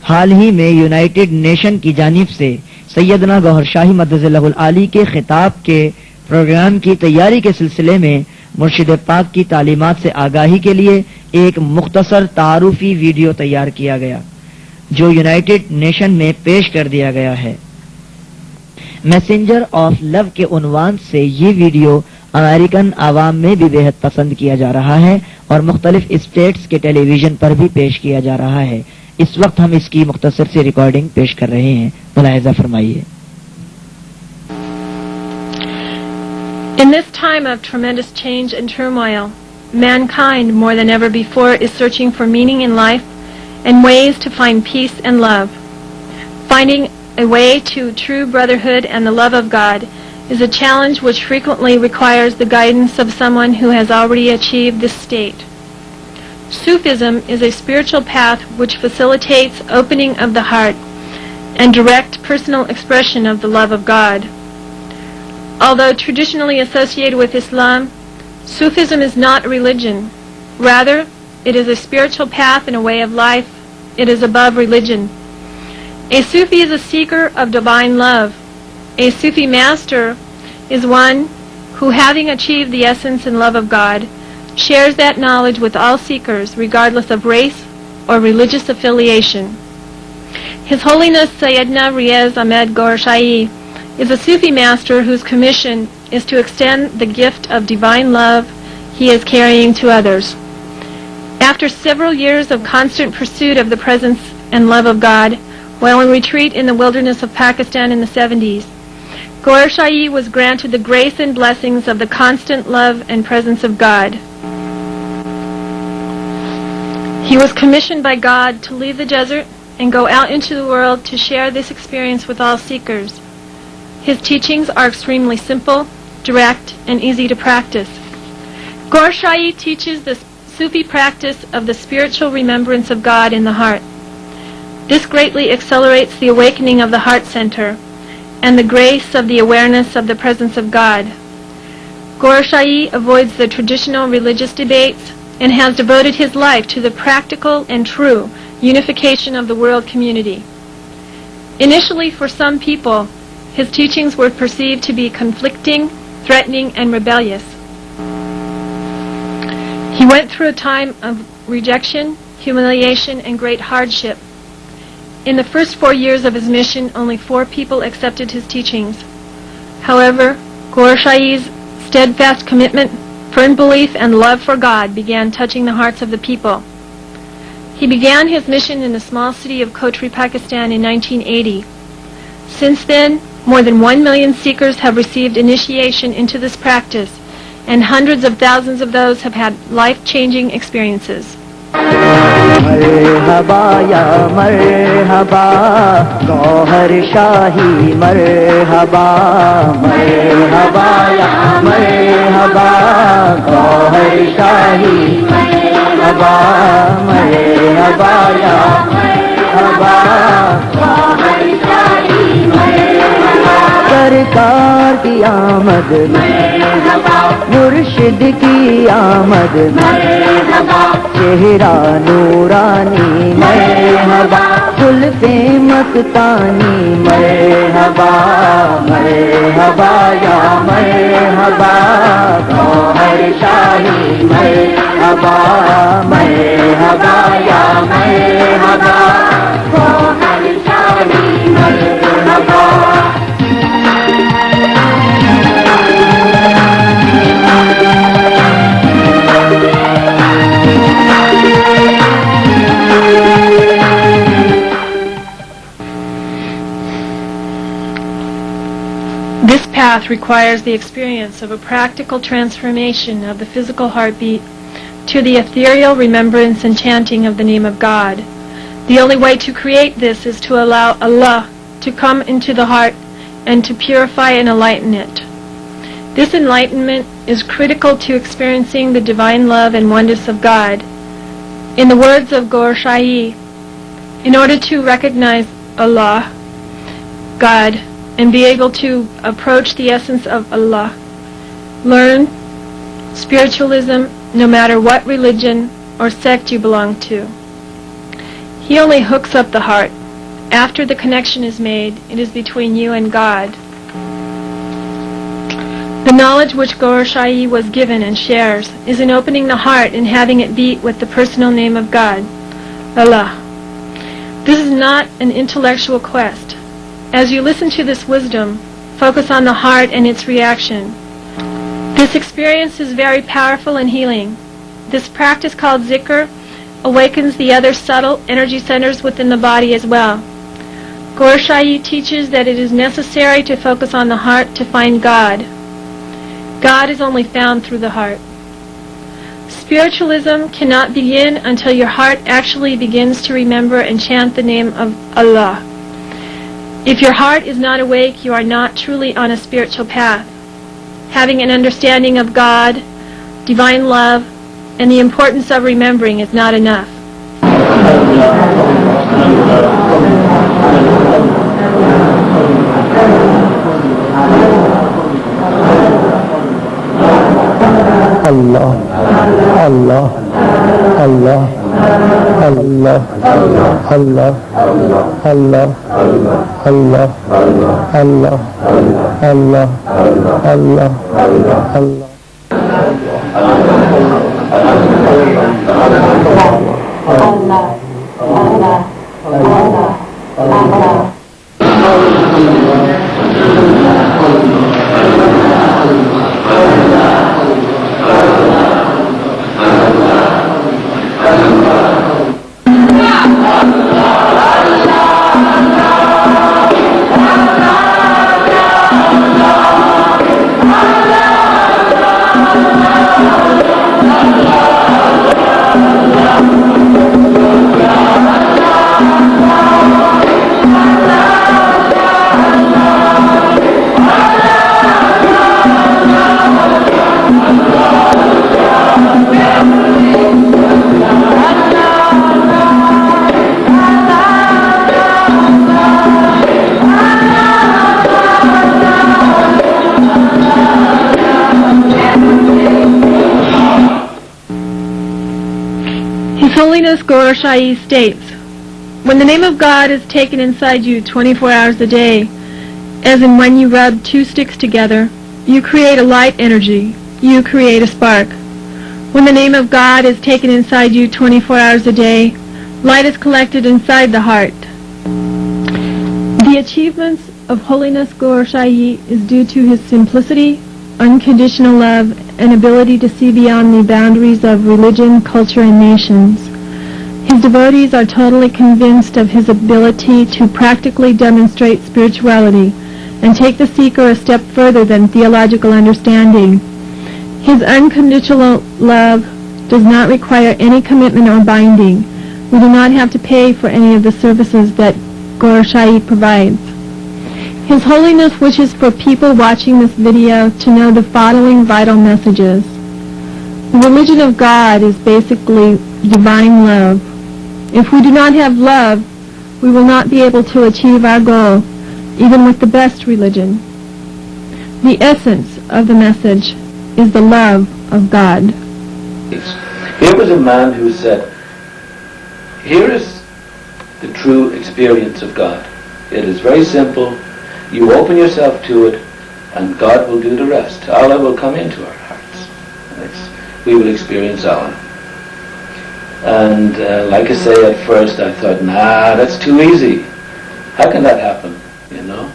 हाल ही में United nation की जानिब से सैयदना गौहर शाही मद्दज़ल्लहुल आली के खिताब के प्रोग्राम की तैयारी के सिलसिले में मुर्शिद पाक की तालीमात से आगाही के लिए एक मुख्तसर तारुफी वीडियो तैयार किया गया, जो यूनाइटेड नेशन में पेश कर दिया गया है। मैसेंजर ऑफ लव के उन्वान से ये वीडियो अमेरिकन आवाम में भी बेहद पसंद किया जा रहा है और मुख्तलिफ स्टेट्स के टेलीविजन पर भी पेश किया जा रहा है। इस वक्त हम इसकी मुख्तसर सी रिकॉर्डिंग पेश कर रहे हैं, मुलाहिजा फरमाइए। In this time of tremendous change and turmoil, mankind more than ever before is searching for meaning in life and ways to find peace and love. Finding a way to true brotherhood and the love of God is a challenge which frequently requires the guidance of someone who has already achieved this state. Sufism is a spiritual path which facilitates opening of the heart and direct personal expression of the love of God. Although traditionally associated with Islam, Sufism is not a religion. Rather, it is a spiritual path and a way of life. It is above religion. A Sufi is a seeker of divine love. A Sufi master is one who, having achieved the essence and love of God, shares that knowledge with all seekers, regardless of race or religious affiliation. His Holiness Sayyidina Riaz Ahmed Gohar Shahi is a Sufi master whose commission is to extend the gift of divine love he is carrying to others. After several years of constant pursuit of the presence and love of God, while in retreat in the wilderness of Pakistan in the 70s, Gohar Shahi was granted the grace and blessings of the constant love and presence of God. He was commissioned by God to leave the desert and go out into the world to share this experience with all seekers. His teachings are extremely simple, direct, and easy to practice. Gohar Shahi teaches the Sufi practice of the spiritual remembrance of God in the heart. This greatly accelerates the awakening of the heart center and the grace of the awareness of the presence of God. Gohar Shahi avoids the traditional religious debates and has devoted his life to the practical and true unification of the world community. Initially, for some people, his teachings were perceived to be conflicting, threatening, and rebellious. He went through a time of rejection, humiliation, and great hardship. In the first 4 years of his mission, only 4 people accepted his teachings. However, Gohar Shahi's steadfast commitment, firm belief, and love for God began touching the hearts of the people. He began his mission in the small city of Kotri, Pakistan in 1980. Since then, more than 1 million seekers have received initiation into this practice, and hundreds of thousands of those have had life-changing experiences. मरहबा या मरहबा गौहर शाही मरहबा मरहबा या मरहबा गौहर शाही मरहबा मरहबा या मरहबा गौहर शाही मरहबा सरकार की आमद मरहबा मुर्शिद की आमद मरहबा चेहरा नूरानी मरहबा जुल्फे मस्तानी मरहबा मरहबा या मरहबा गौहर शाही मरहबा मरहबा या मरहबा गौहर शाही मरहबा। This path requires the experience of a practical transformation of the physical heartbeat to the ethereal remembrance and chanting of the name of God. The only way to create this is to allow Allah to come into the heart and to purify and enlighten it. This enlightenment is critical to experiencing the divine love and oneness of God. In the words of Gohar Shahi, in order to recognize Allah, God, and be able to approach the essence of Allah, learn spiritualism no matter what religion or sect you belong to. He only hooks up the heart. After the connection is made, it is between you and God. The knowledge which Gohar Shahi was given and shares is in opening the heart and having it beat with the personal name of God, Allah. This is not an intellectual quest. As you listen to this wisdom, focus on the heart and its reaction. This experience is very powerful and healing. This practice called zikr awakens the other subtle energy centers within the body as well. Gohar Shahi teaches that it is necessary to focus on the heart to find God. God is only found through the heart. Spiritualism cannot begin until your heart actually begins to remember and chant the name of Allah. If your heart is not awake, you are not truly on a spiritual path. Having an understanding of God, divine love, and the importance of remembering is not enough. Allah, Allah, Allah, Allah, Allah, Allah, Allah, Allah, Allah, Allah, Allah. His Holiness Gohar Shahi states, when the name of God is taken inside you 24 hours a day, as in when you rub two sticks together, you create a light energy, you create a spark. When the name of God is taken inside you 24 hours a day, light is collected inside the heart. The achievements of Holiness Gohar Shahi is due to his simplicity, unconditional love, and ability to see beyond the boundaries of religion, culture, and nations. His devotees are totally convinced of his ability to practically demonstrate spirituality and take the seeker a step further than theological understanding. His unconditional love does not require any commitment or binding. We do not have to pay for any of the services that Gohar Shahi provides. His Holiness wishes for people watching this video to know the following vital messages. The religion of God is basically divine love. If we do not have love, we will not be able to achieve our goal, even with the best religion. The essence of the message is the love of God. Here was a man who said, here is the true experience of God. It is very simple. You open yourself to it, and God will do the rest. Allah will come into our hearts. We will experience Allah. And like I say, at first I thought, nah, that's too easy. How can that happen, you know?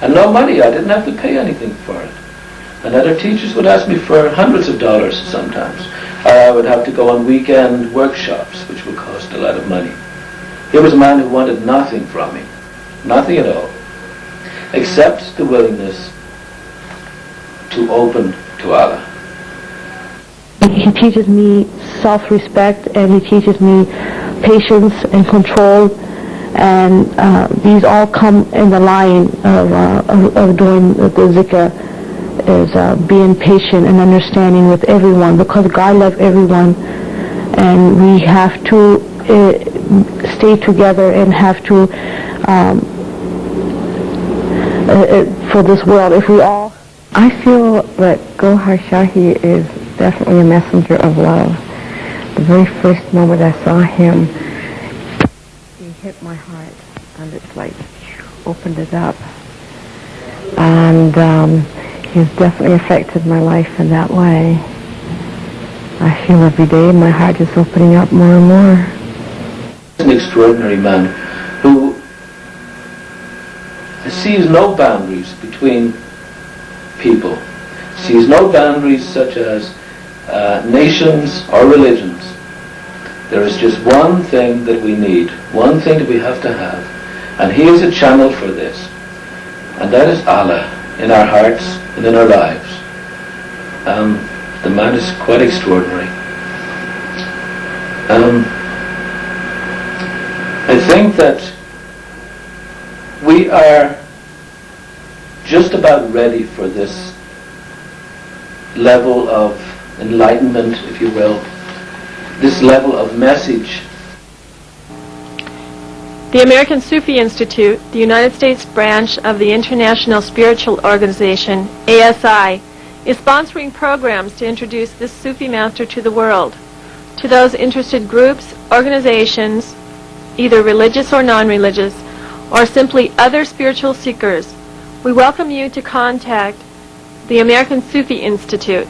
And no money, I didn't have to pay anything for it. And other teachers would ask me for hundreds of dollars sometimes. I would have to go on weekend workshops, which would cost a lot of money. Here was a man who wanted nothing from me, nothing at all, except the willingness to open to Allah. He teaches me self-respect, and he teaches me patience and control, and these all come in the line of doing the zikr, is being patient and understanding with everyone, because God loves everyone, and we have to stay together and have to for this world. If we all, I feel that Gohar Shahi is definitely a messenger of love. The very first moment I saw him, hit my heart, and it's like opened it up. And he's definitely affected my life in that way. I feel every day my heart is opening up more and more. An extraordinary man who sees no boundaries between people, sees no boundaries such as nations or religions. There is just one thing that we need, one thing that we have to have, and he is a channel for this, and that is Allah in our hearts and in our lives. The man is quite extraordinary. I think that we are just about ready for this level of enlightenment, if you will, this level of message. The American Sufi Institute, the United States branch of the International Spiritual Organization, ASI, is sponsoring programs to introduce this Sufi master to the world. To those interested groups, organizations, either religious or non-religious, or simply other spiritual seekers, we welcome you to contact the American Sufi Institute